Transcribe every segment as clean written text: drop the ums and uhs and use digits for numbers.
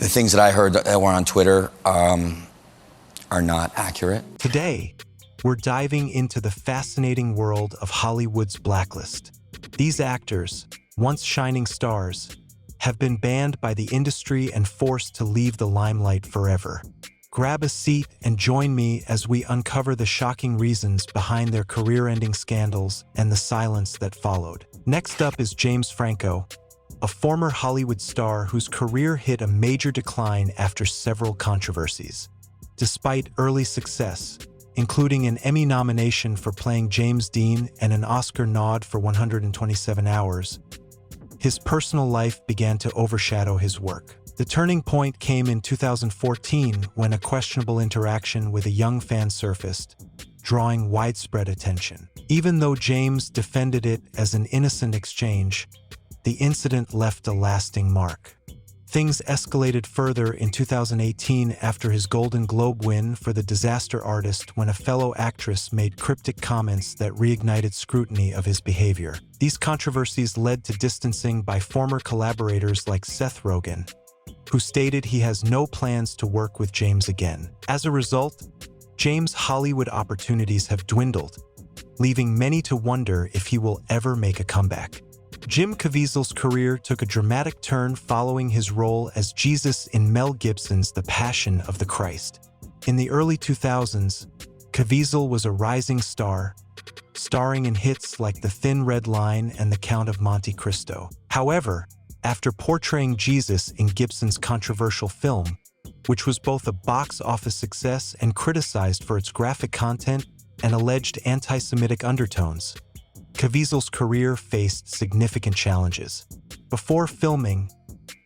the things that I heard that were on Twitter are not accurate. Today, we're diving into the fascinating world of Hollywood's blacklist. These actors, once shining stars, have been banned by the industry and forced to leave the limelight forever. Grab a seat and join me as we uncover the shocking reasons behind their career-ending scandals and the silence that followed. Next up is James Franco, a former Hollywood star whose career hit a major decline after several controversies. Despite early success, including an Emmy nomination for playing James Dean and an Oscar nod for 127 Hours, his personal life began to overshadow his work. The turning point came in 2014 when a questionable interaction with a young fan surfaced, drawing widespread attention. Even though James defended it as an innocent exchange, the incident left a lasting mark. Things escalated further in 2018 after his Golden Globe win for The Disaster Artist, when a fellow actress made cryptic comments that reignited scrutiny of his behavior. These controversies led to distancing by former collaborators like Seth Rogen, who stated he has no plans to work with James again. As a result, James' Hollywood opportunities have dwindled, leaving many to wonder if he will ever make a comeback. Jim Caviezel's career took a dramatic turn following his role as Jesus in Mel Gibson's The Passion of the Christ. In the early 2000s, Caviezel was a rising star, starring in hits like The Thin Red Line and The Count of Monte Cristo. However, after portraying Jesus in Gibson's controversial film, which was both a box office success and criticized for its graphic content and alleged anti-Semitic undertones, Caviezel's career faced significant challenges. Before filming,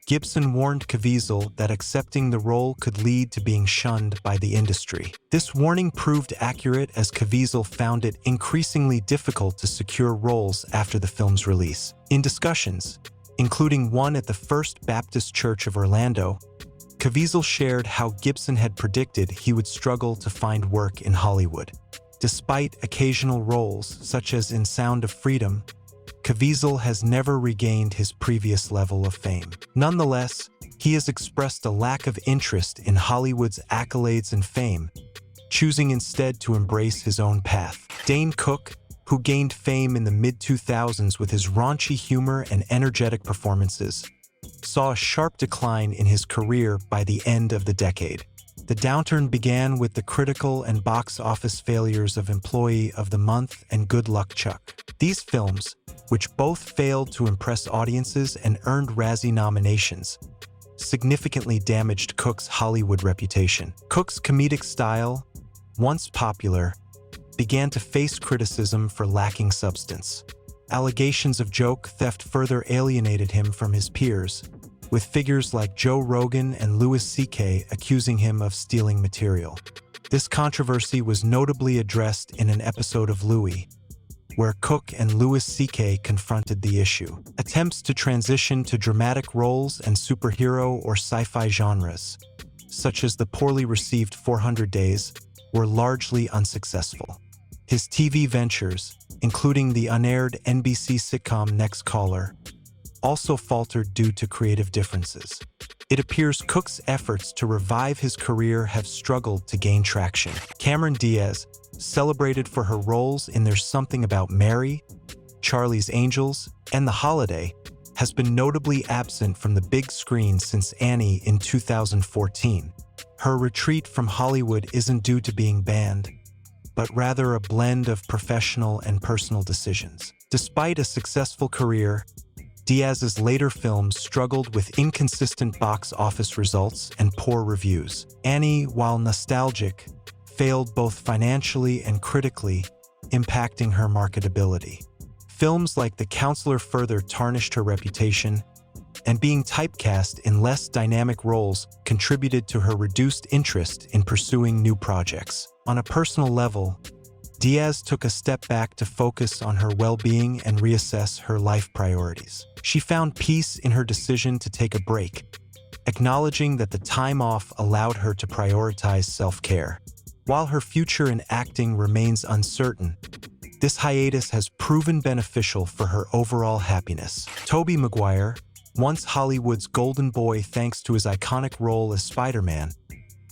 Gibson warned Caviezel that accepting the role could lead to being shunned by the industry. This warning proved accurate, as Caviezel found it increasingly difficult to secure roles after the film's release. In discussions, including one at the First Baptist Church of Orlando, Caviezel shared how Gibson had predicted he would struggle to find work in Hollywood. Despite occasional roles, such as in Sound of Freedom, Caviezel has never regained his previous level of fame. Nonetheless, he has expressed a lack of interest in Hollywood's accolades and fame, choosing instead to embrace his own path. Dane Cook, who gained fame in the mid-2000s with his raunchy humor and energetic performances, saw a sharp decline in his career by the end of the decade. The downturn began with the critical and box office failures of Employee of the Month and Good Luck Chuck. These films, which both failed to impress audiences and earned Razzie nominations, significantly damaged Cook's Hollywood reputation. Cook's comedic style, once popular, began to face criticism for lacking substance. Allegations of joke theft further alienated him from his peers, with figures like Joe Rogan and Louis C.K. accusing him of stealing material. This controversy was notably addressed in an episode of Louis, where Cook and Louis C.K. confronted the issue. Attempts to transition to dramatic roles and superhero or sci-fi genres, such as the poorly received 400 Days, were largely unsuccessful. His TV ventures, including the unaired NBC sitcom Next Caller, also faltered due to creative differences. It appears Cook's efforts to revive his career have struggled to gain traction. Cameron Diaz, celebrated for her roles in There's Something About Mary, Charlie's Angels, and The Holiday, has been notably absent from the big screen since Annie in 2014. Her retreat from Hollywood isn't due to being banned, but rather a blend of professional and personal decisions. Despite a successful career, Diaz's later films struggled with inconsistent box office results and poor reviews. Annie, while nostalgic, failed both financially and critically, impacting her marketability. Films like The Counselor further tarnished her reputation, and being typecast in less dynamic roles contributed to her reduced interest in pursuing new projects. On a personal level, Diaz took a step back to focus on her well-being and reassess her life priorities. She found peace in her decision to take a break, acknowledging that the time off allowed her to prioritize self-care. While her future in acting remains uncertain, this hiatus has proven beneficial for her overall happiness. Tobey Maguire, once Hollywood's golden boy thanks to his iconic role as Spider-Man,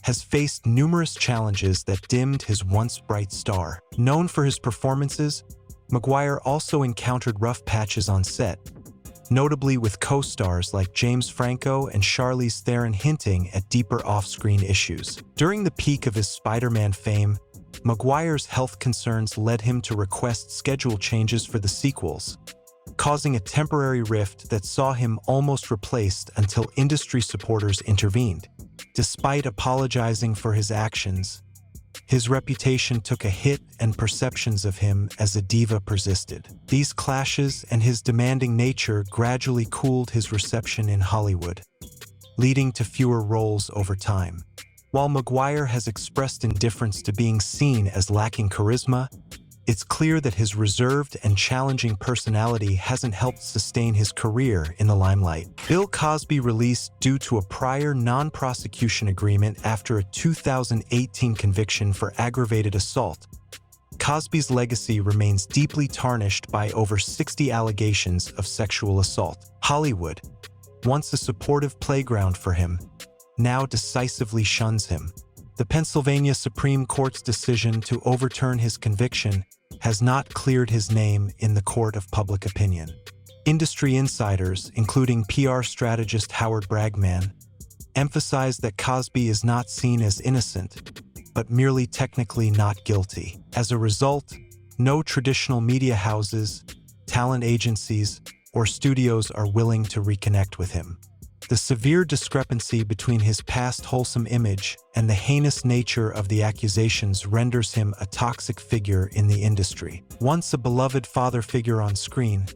has faced numerous challenges that dimmed his once bright star. Known for his performances, Maguire also encountered rough patches on set, notably with co-stars like James Franco and Charlize Theron hinting at deeper off-screen issues. During the peak of his Spider-Man fame, Maguire's health concerns led him to request schedule changes for the sequels, causing a temporary rift that saw him almost replaced until industry supporters intervened. Despite apologizing for his actions, his reputation took a hit and perceptions of him as a diva persisted. These clashes and his demanding nature gradually cooled his reception in Hollywood, leading to fewer roles over time. While Maguire has expressed indifference to being seen as lacking charisma, it's clear that his reserved and challenging personality hasn't helped sustain his career in the limelight. Bill Cosby released due to a prior non-prosecution agreement after a 2018 conviction for aggravated assault. Cosby's legacy remains deeply tarnished by over 60 allegations of sexual assault. Hollywood, once a supportive playground for him, now decisively shuns him. The Pennsylvania Supreme Court's decision to overturn his conviction has not cleared his name in the court of public opinion. Industry insiders, including PR strategist Howard Bragman, emphasize that Cosby is not seen as innocent, but merely technically not guilty. As a result, no traditional media houses, talent agencies, or studios are willing to reconnect with him. The severe discrepancy between his past wholesome image and the heinous nature of the accusations renders him a toxic figure in the industry. Once a beloved father figure on screen,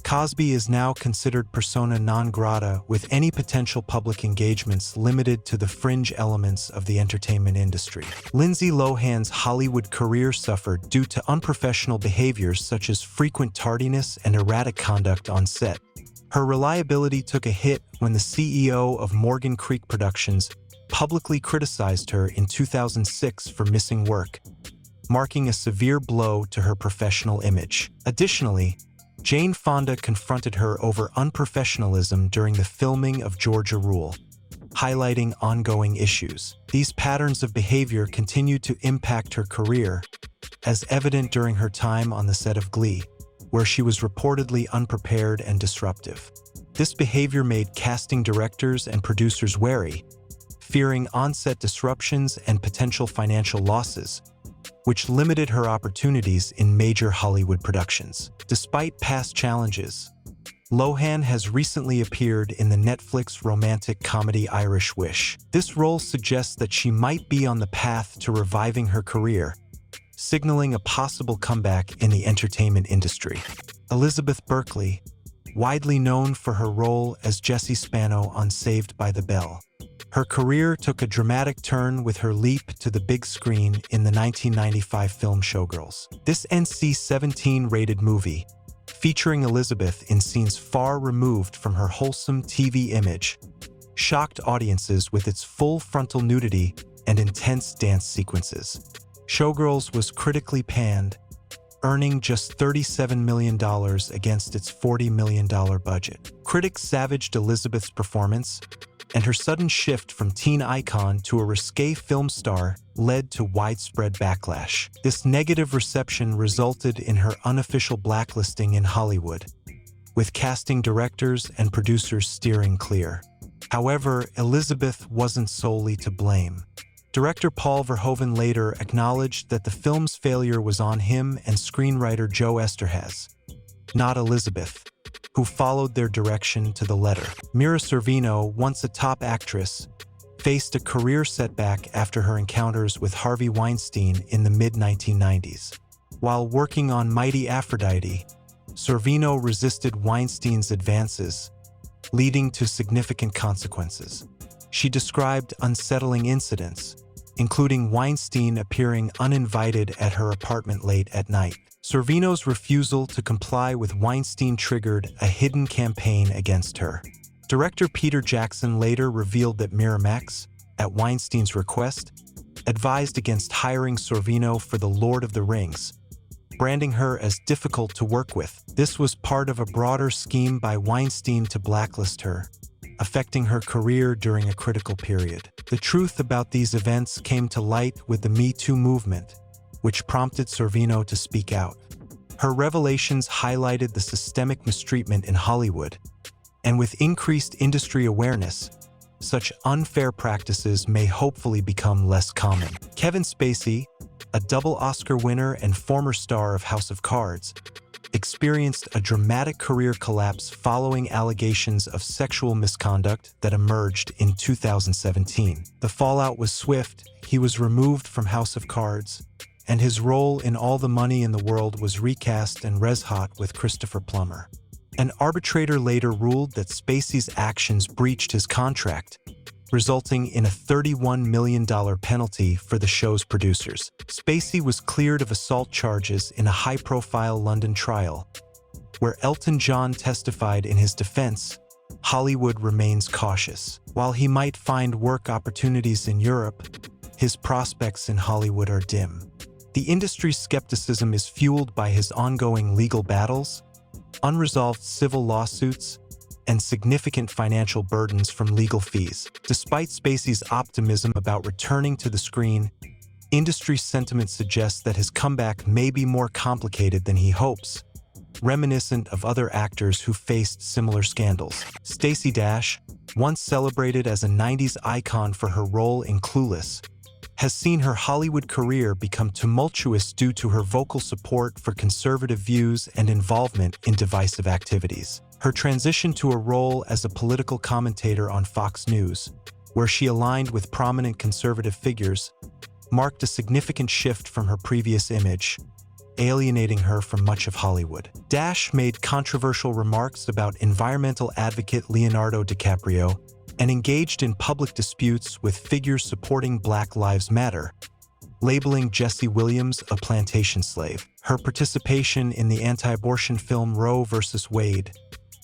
Cosby is now considered persona non grata, with any potential public engagements limited to the fringe elements of the entertainment industry. Lindsay Lohan's Hollywood career suffered due to unprofessional behaviors such as frequent tardiness and erratic conduct on set. Her reliability took a hit when the CEO of Morgan Creek Productions publicly criticized her in 2006 for missing work, marking a severe blow to her professional image. Additionally, Jane Fonda confronted her over unprofessionalism during the filming of Georgia Rule, highlighting ongoing issues. These patterns of behavior continued to impact her career, as evident during her time on the set of Glee, where she was reportedly unprepared and disruptive. This behavior made casting directors and producers wary, fearing on-set disruptions and potential financial losses, which limited her opportunities in major Hollywood productions. Despite past challenges, Lohan has recently appeared in the Netflix romantic comedy Irish Wish. This role suggests that she might be on the path to reviving her career, signaling a possible comeback in the entertainment industry. Elizabeth Berkley, widely known for her role as Jessie Spano on Saved by the Bell. Her career took a dramatic turn with her leap to the big screen in the 1995 film Showgirls. This NC-17 rated movie, featuring Elizabeth in scenes far removed from her wholesome TV image, shocked audiences with its full frontal nudity and intense dance sequences. Showgirls was critically panned, earning just $37 million against its $40 million budget. Critics savaged Elizabeth's performance, and her sudden shift from teen icon to a risque film star led to widespread backlash. This negative reception resulted in her unofficial blacklisting in Hollywood, with casting directors and producers steering clear. However, Elizabeth wasn't solely to blame. Director Paul Verhoeven later acknowledged that the film's failure was on him and screenwriter Joe Eszterhas, not Elizabeth, who followed their direction to the letter. Mira Sorvino, once a top actress, faced a career setback after her encounters with Harvey Weinstein in the mid-1990s. While working on Mighty Aphrodite, Sorvino resisted Weinstein's advances, leading to significant consequences. She described unsettling incidents, including Weinstein appearing uninvited at her apartment late at night. Sorvino's refusal to comply with Weinstein triggered a hidden campaign against her. Director Peter Jackson later revealed that Miramax, at Weinstein's request, advised against hiring Sorvino for The Lord of the Rings, branding her as difficult to work with. This was part of a broader scheme by Weinstein to blacklist her, affecting her career during a critical period. The truth about these events came to light with the Me Too movement, which prompted Sorvino to speak out. Her revelations highlighted the systemic mistreatment in Hollywood, and with increased industry awareness, such unfair practices may hopefully become less common. Kevin Spacey, a double Oscar winner and former star of House of Cards, experienced a dramatic career collapse following allegations of sexual misconduct that emerged in 2017. The fallout was swift. He was removed from House of Cards, and his role in All the Money in the World was recast and red-hot with Christopher Plummer. An arbitrator later ruled that Spacey's actions breached his contract, resulting in a $31 million penalty for the show's producers. Spacey was cleared of assault charges in a high-profile London trial, where Elton John testified in his defense. Hollywood remains cautious. While he might find work opportunities in Europe, his prospects in Hollywood are dim. The industry's skepticism is fueled by his ongoing legal battles, unresolved civil lawsuits, and significant financial burdens from legal fees. Despite Spacey's optimism about returning to the screen, industry sentiment suggests that his comeback may be more complicated than he hopes, reminiscent of other actors who faced similar scandals. Stacey Dash, once celebrated as a 90s icon for her role in Clueless, has seen her Hollywood career become tumultuous due to her vocal support for conservative views and involvement in divisive activities. Her transition to a role as a political commentator on Fox News, where she aligned with prominent conservative figures, marked a significant shift from her previous image, alienating her from much of Hollywood. Dash made controversial remarks about environmental advocate Leonardo DiCaprio and engaged in public disputes with figures supporting Black Lives Matter, labeling Jesse Williams a plantation slave. Her participation in the anti-abortion film Roe v. Wade,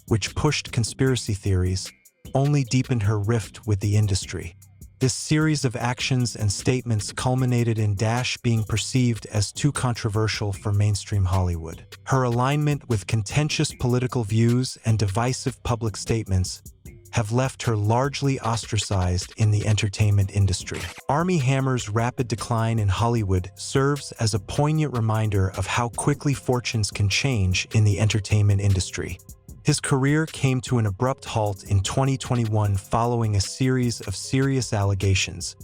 which pushed conspiracy theories, only deepened her rift with the industry. This series of actions and statements culminated in Dash being perceived as too controversial for mainstream Hollywood. Her alignment with contentious political views and divisive public statements have left her largely ostracized in the entertainment industry. Armie Hammer's rapid decline in Hollywood serves as a poignant reminder of how quickly fortunes can change in the entertainment industry. His career came to an abrupt halt in 2021 following a series of serious allegations,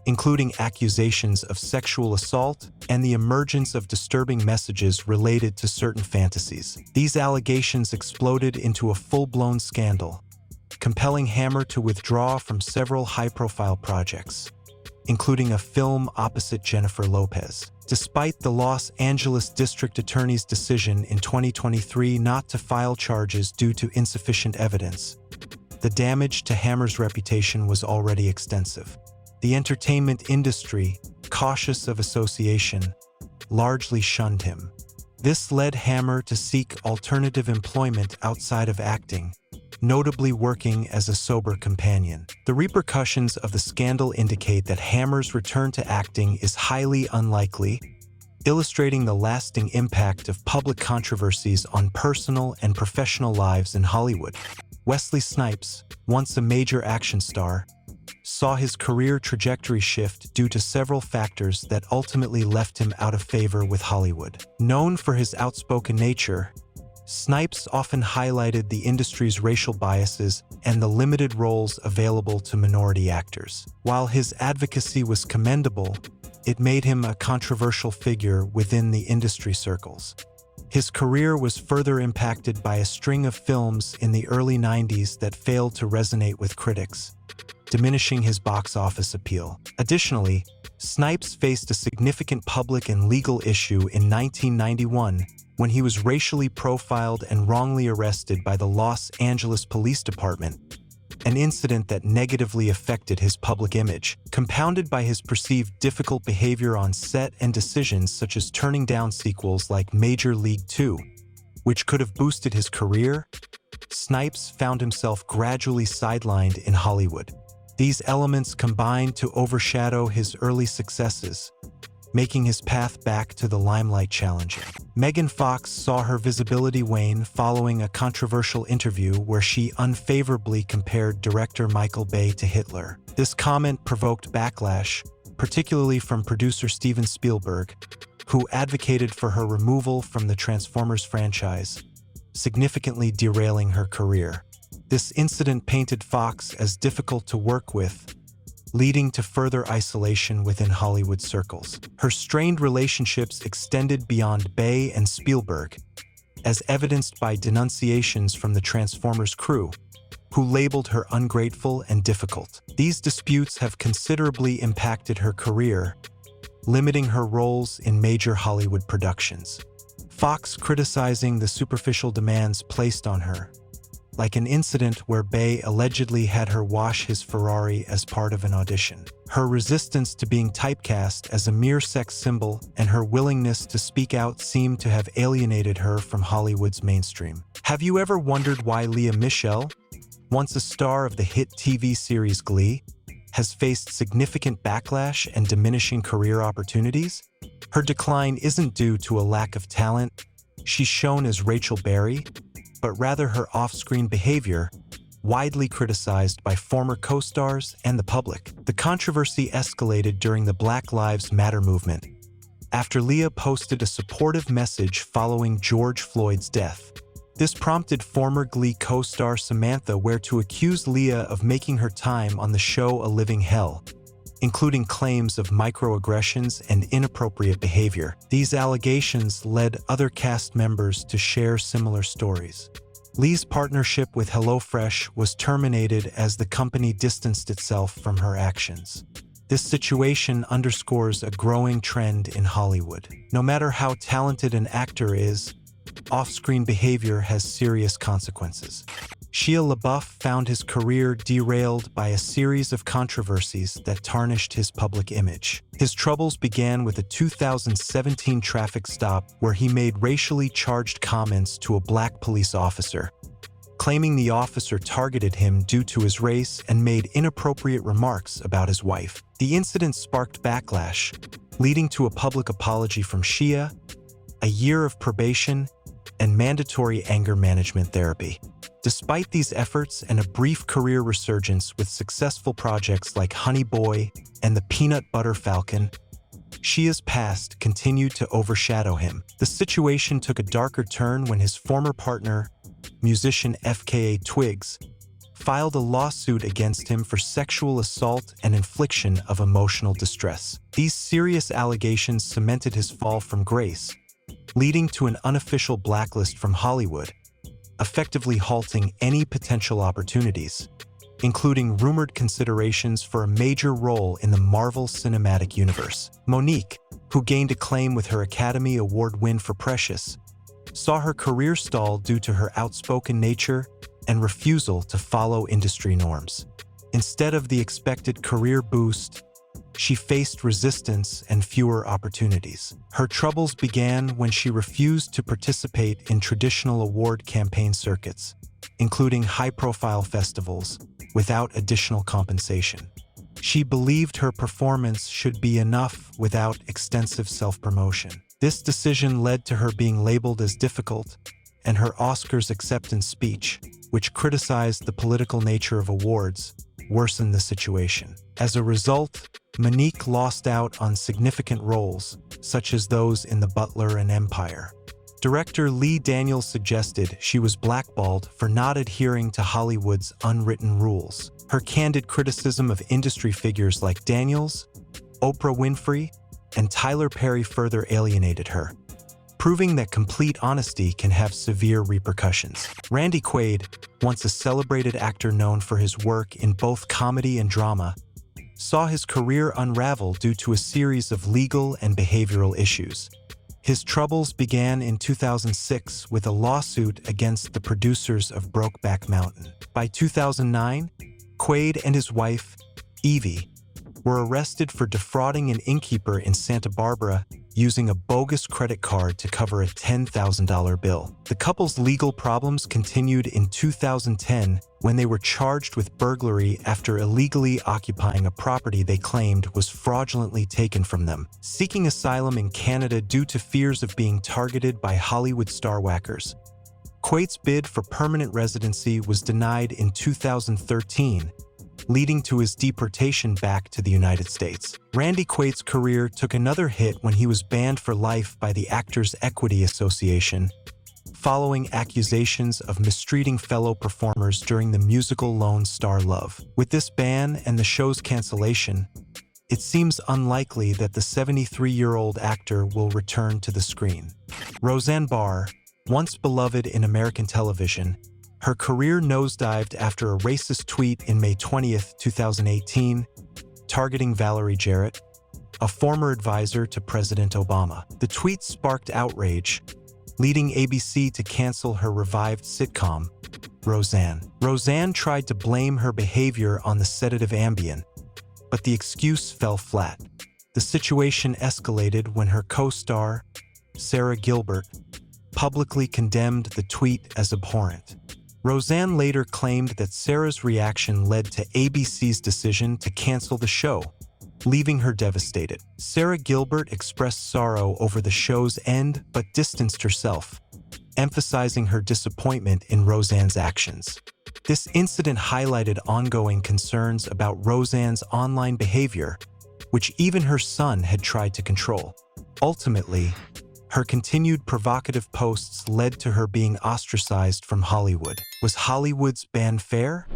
including accusations of sexual assault and the emergence of disturbing messages related to certain fantasies. These allegations exploded into a full-blown scandal, compelling Hammer to withdraw from several high-profile projects, including a film opposite Jennifer Lopez. Despite the Los Angeles District Attorney's decision in 2023 not to file charges due to insufficient evidence, the damage to Hammer's reputation was already extensive. The entertainment industry, cautious of association, largely shunned him. This led Hammer to seek alternative employment outside of acting, notably working as a sober companion. The repercussions of the scandal indicate that Hammer's return to acting is highly unlikely, illustrating the lasting impact of public controversies on personal and professional lives in Hollywood. Wesley Snipes, once a major action star, saw his career trajectory shift due to several factors that ultimately left him out of favor with Hollywood. Known for his outspoken nature, Snipes often highlighted the industry's racial biases and the limited roles available to minority actors. While his advocacy was commendable, it made him a controversial figure within the industry circles. His career was further impacted by a string of films in the early 90s that failed to resonate with critics, diminishing his box office appeal. Additionally, Snipes faced a significant public and legal issue in 1991 when he was racially profiled and wrongly arrested by the Los Angeles Police Department, an incident that negatively affected his public image. Compounded by his perceived difficult behavior on set and decisions such as turning down sequels like Major League 2, which could have boosted his career, Snipes found himself gradually sidelined in Hollywood. These elements combined to overshadow his early successes, making his path back to the limelight challenging. Megan Fox saw her visibility wane following a controversial interview where she unfavorably compared director Michael Bay to Hitler. This comment provoked backlash, particularly from producer Steven Spielberg, who advocated for her removal from the Transformers franchise, significantly derailing her career. This incident painted Fox as difficult to work with, leading to further isolation within Hollywood circles. Her strained relationships extended beyond Bay and Spielberg, as evidenced by denunciations from the Transformers crew, who labeled her ungrateful and difficult. These disputes have considerably impacted her career, limiting her roles in major Hollywood productions. Fox criticizing the superficial demands placed on her, like an incident where Bay allegedly had her wash his Ferrari as part of an audition. Her resistance to being typecast as a mere sex symbol and her willingness to speak out seem to have alienated her from Hollywood's mainstream. Have you ever wondered why Lea Michele, once a star of the hit TV series Glee, has faced significant backlash and diminishing career opportunities? Her decline isn't due to a lack of talent she's shown as Rachel Berry, but rather her off-screen behavior, widely criticized by former co-stars and the public. The controversy escalated during the Black Lives Matter movement, after Lea posted a supportive message following George Floyd's death. This prompted former Glee co-star Samantha Ware to accuse Lea of making her time on the show a living hell, including claims of microaggressions and inappropriate behavior. These allegations led other cast members to share similar stories. Lee's partnership with HelloFresh was terminated as the company distanced itself from her actions. This situation underscores a growing trend in Hollywood. No matter how talented an actor is, off-screen behavior has serious consequences. Shia LaBeouf found his career derailed by a series of controversies that tarnished his public image. His troubles began with a 2017 traffic stop where he made racially charged comments to a black police officer, claiming the officer targeted him due to his race and made inappropriate remarks about his wife. The incident sparked backlash, leading to a public apology from Shia, a year of probation, and mandatory anger management therapy. Despite these efforts and a brief career resurgence with successful projects like Honey Boy and The Peanut Butter Falcon, Shia's past continued to overshadow him. The situation took a darker turn when his former partner, musician FKA Twigs, filed a lawsuit against him for sexual assault and infliction of emotional distress. These serious allegations cemented his fall from grace, leading to an unofficial blacklist from Hollywood, effectively halting any potential opportunities, including rumored considerations for a major role in the Marvel Cinematic Universe. Mo'Nique, who gained acclaim with her Academy Award win for Precious, saw her career stall due to her outspoken nature and refusal to follow industry norms. Instead of the expected career boost, she faced resistance and fewer opportunities. Her troubles began when she refused to participate in traditional award campaign circuits, including high-profile festivals, without additional compensation. She believed her performance should be enough without extensive self-promotion. This decision led to her being labeled as difficult, and her Oscars acceptance speech, which criticized the political nature of awards, worsened the situation. As a result, Mo'Nique lost out on significant roles, such as those in The Butler and Empire. Director Lee Daniels suggested she was blackballed for not adhering to Hollywood's unwritten rules. Her candid criticism of industry figures like Daniels, Oprah Winfrey, and Tyler Perry further alienated her, proving that complete honesty can have severe repercussions. Randy Quaid, once a celebrated actor known for his work in both comedy and drama, saw his career unravel due to a series of legal and behavioral issues. His troubles began in 2006 with a lawsuit against the producers of Brokeback Mountain. By 2009, Quaid and his wife, Evie, were arrested for defrauding an innkeeper in Santa Barbara using a bogus credit card to cover a $10,000 bill. The couple's legal problems continued in 2010 when they were charged with burglary after illegally occupying a property they claimed was fraudulently taken from them. Seeking asylum in Canada due to fears of being targeted by Hollywood star whackers, Quaid's bid for permanent residency was denied in 2013, leading to his deportation back to the United States. Randy Quaid's career took another hit when he was banned for life by the Actors Equity Association, following accusations of mistreating fellow performers during the musical Lone Star Love. With this ban and the show's cancellation, it seems unlikely that the 73-year-old actor will return to the screen. Roseanne Barr, once beloved in American television, her career nosedived after a racist tweet in May 20, 2018, targeting Valerie Jarrett, a former advisor to President Obama. The tweet sparked outrage, leading ABC to cancel her revived sitcom, Roseanne. Roseanne tried to blame her behavior on the sedative Ambien, but the excuse fell flat. The situation escalated when her co-star, Sarah Gilbert, publicly condemned the tweet as abhorrent. Roseanne later claimed that Sarah's reaction led to ABC's decision to cancel the show, leaving her devastated. Sarah Gilbert expressed sorrow over the show's end but distanced herself, emphasizing her disappointment in Roseanne's actions. This incident highlighted ongoing concerns about Roseanne's online behavior, which even her son had tried to control. Ultimately, her continued provocative posts led to her being ostracized from Hollywood. Was Hollywood's ban fair?